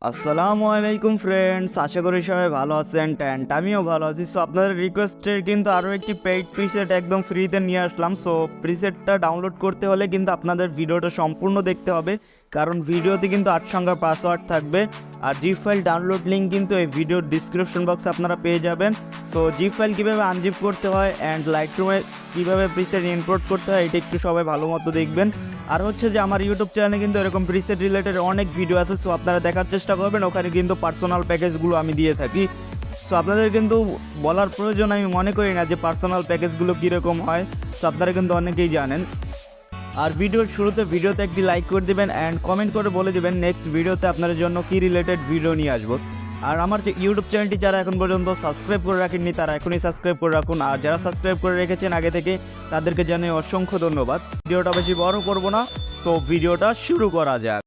আসসালামু আলাইকুম ফ্রেন্ডস, আশা করি সবাই ভালো আছেন অ্যান্ড আমিও ভালো আছি। সো আপনাদের রিকোয়েস্টের কিন্তু আরও একটি পেইড প্রিসেট একদম ফ্রিতে নিয়ে আসলাম। সো প্রিসেটটা ডাউনলোড করতে হলে কিন্তু আপনাদের ভিডিওটা সম্পূর্ণ দেখতে হবে, কারণ ভিডিওতে কিন্তু 8 সংখ্যার পাসওয়ার্ড থাকবে। আর জিপ ফাইল ডাউনলোড লিঙ্ক কিন্তু এই ভিডিওর ডিসক্রিপশন বক্সে আপনারা পেয়ে যাবেন। সো জিপ ফাইল কীভাবে আনজিপ করতে হয় অ্যান্ড লাইটরুমে কীভাবে প্রিসেট ইম্পোর্ট করতে হয় এটা একটু সবাই ভালো মতো দেখবেন। আর হচ্ছে যে আমার ইউটিউব চ্যানেলে কিন্তু এরকম প্রিসেট রিলেটেড অনেক ভিডিও আছে, সো আপনারা দেখার চেষ্টা করবেন। ওখানে কিন্তু পার্সোনাল প্যাকেজগুলো আমি দিয়ে থাকি। সো আপনাদের কিন্তু বলার প্রয়োজন আমি মনে করি না যে পার্সোনাল প্যাকেজগুলো কীরকম হয়, সো আপনারা কিন্তু অনেকেই জানেন। আর ভিডিওর শুরুতে ভিডিওতে একটি লাইক করে দেবেন অ্যান্ড কমেন্ট করে বলে দেবেন নেক্সট ভিডিওতে আপনাদের জন্য কী রিলেটেড ভিডিও নিয়ে আসবো। আর আমার যে ইউটিউব চ্যানেলটি যারা এখন পর্যন্ত সাবস্ক্রাইব করে রাখেননি তারা এখনই সাবস্ক্রাইব করে রাখুন, আর যারা সাবস্ক্রাইব করে রেখেছেন আগে থেকে তাদেরকে জানাই অসংখ্য ধন্যবাদ। ভিডিওটা বেশি বড় করব না, তো ভিডিওটা শুরু করা যাক।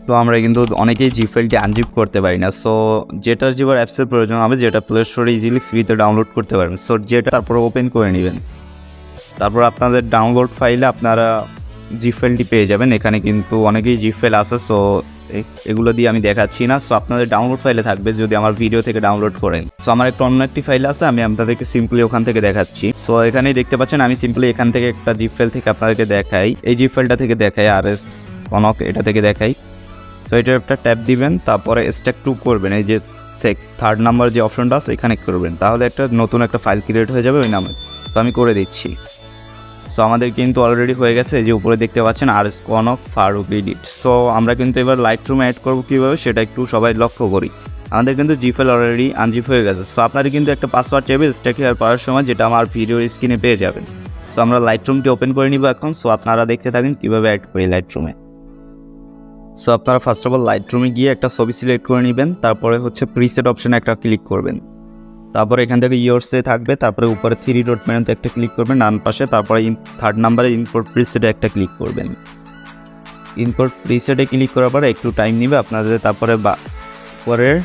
তো আমরা কিন্তু অনেকেই জিপ ফাইলটি আনজিপ করতে পারি না। সো যেটার জিপার অ্যাপসের প্রয়োজন হবে, যেটা প্লে স্টোরে ইজিলি ফ্রিতে ডাউনলোড করতে পারবেন, সো যেটা তারপর ওপেন করে নেবেন। তারপর আপনাদের ডাউনলোড ফাইলে আপনারা জিপ ফাইলটি পেয়ে যাবেন। এখানে কিন্তু অনেকেই জিপ ফাইল আছে, সো এগুলো দিয়ে আমি দেখাচ্ছি না। সো আপনাদের ডাউনলোড ফাইলে থাকবে যদি আমার ভিডিও থেকে ডাউনলোড করেন। সো আমার একটা অন্য একটি ফাইল আছে, আমি আপনাদেরকে সিম্পলি ওখান থেকে দেখাচ্ছি। সো এখানেই দেখতে পাচ্ছেন আমি সিম্পলি এখান থেকে একটা জিপ ফাইল থেকে আপনাদেরকে দেখাই, এই জিপ ফাইলটা থেকে দেখাই, RS কনক এটা থেকে দেখাই। সো এটার একটা ট্যাপ দিবেন, তারপরে স্ট্যাক টু করবেন, এই যে থার্ড নাম্বার যে অপশনটা আছে এখানে করবেন, তাহলে একটা নতুন একটা ফাইল ক্রিয়েট হয়ে যাবে ওই নামে। সো আমি করে দিচ্ছি। সো আমাদের কিন্তু অলরেডি হয়ে গেছে, এই যে উপরে দেখতে পাচ্ছেন RS Konok Faruk edit. So আমরা কিন্তু এবার লাইটরুমে অ্যাড করবো কীভাবে সেটা একটু সবাই লক্ষ্য করি। আমাদের কিন্তু জিপ ফাইল অলরেডি আনজিপ হয়ে গেছে। সো আপনারা কিন্তু একটা পাসওয়ার্ড চাইবে স্ট্যাক ক্লিয়ার করার সময়, যেটা আমার ভিডিওর স্ক্রিনে পেয়ে যাবেন। সো আমরা লাইটরুমটি ওপেন করে নিব এখন। সো আপনারা দেখতে থাকেন কীভাবে অ্যাড করি লাইটরুমে। সো আপনারা ফার্স্ট অফ অল লাইটরুমে গিয়ে একটা ছবি সিলেক্ট করে নেবেন, তারপরে হচ্ছে প্রিসেট অপশানে একটা ক্লিক করবেন। তারপরে এখান থেকে ইয়োরসে থাকবে, তারপরে উপরে 3 ডট মেনুতে একটা ক্লিক করবেন ডান পাশে, তারপরে থার্ড নাম্বারে ইম্পোর্ট প্রিসেটে একটা ক্লিক করবেন। ইম্পোর্ট প্রিসেটে ক্লিক করার পরে একটু টাইম নেবে আপনাদের। তারপরে পরের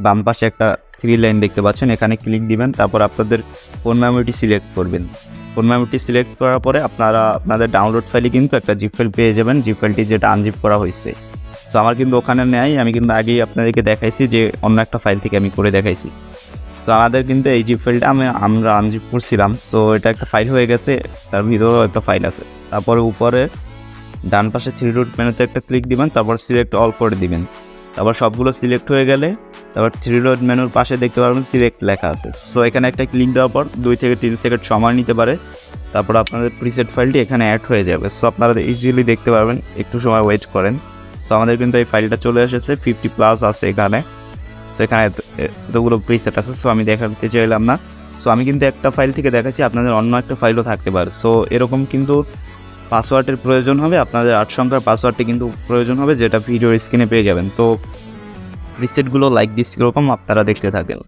বাম পাশে একটা 3 লাইন দেখতে পাচ্ছেন, এখানে ক্লিক দিবেন। তারপর আপনাদের ফোন মেমোরিটি সিলেক্ট করবেন। ফোন মেমোরিটি সিলেক্ট করার পরে আপনারা আপনাদের ডাউনলোড ফাইলে কিন্তু একটা জিপ ফাইল পেয়ে যাবেন, জিপ ফাইলটি যেটা আনজিপ করা হয়েছে। সো আমার কিন্তু ওখানে নেয়, আমি কিন্তু আগেই আপনাদেরকে দেখাইছি যে অন্য একটা ফাইল থেকে আমি করে দেখাইছি। সো আমাদের কিন্তু এই জিপ ফাইলটা আমরা আনজিপ করছিলাম। সো এটা একটা ফাইল হয়ে গেছে, তার ভিতরেও একটা ফাইল আছে। তারপরে উপরে ডান পাশে 3 ডট মেনুতে একটা ক্লিক দিবেন, তারপর সিলেক্ট অল করে দিবেন। তারপর সবগুলো সিলেক্ট হয়ে গেলে তারপর 3 ডট মেনুর পাশে দেখতে পারবেন সিলেক্ট লেখা আছে। সো এখানে একটা ক্লিক দেওয়ার পর 2 থেকে 3 সেকেন্ড সময় নিতে পারে, তারপর আপনাদের প্রিসেট ফাইলটি এখানে অ্যাড হয়ে যাবে। সো আপনারা ইজিলি দেখতে পারবেন, একটু সময় ওয়েট করেন। সো আমাদের কিন্তু এই ফাইলটা চলে এসেছে, 50+ আছে এখানে। সো এখানে এতগুলো প্রিসেট আছে, সো আমি দেখাতে চাইলাম না। সো আমি কিন্তু একটা ফাইল থেকে দেখাচ্ছি, আপনাদের অন্য একটা ফাইলও থাকতে পারে। সো এরকম কিন্তু পাসওয়ার্ডের প্রয়োজন হবে, আপনাদের 8 সংখ্যার পাসওয়ার্ডটি কিন্তু প্রয়োজন হবে, যেটা ভিডিওর স্ক্রিনে পেয়ে যাবেন। তো প্রিসেটগুলো লাইক দিস এরকম আপনারা দেখতে থাকেন।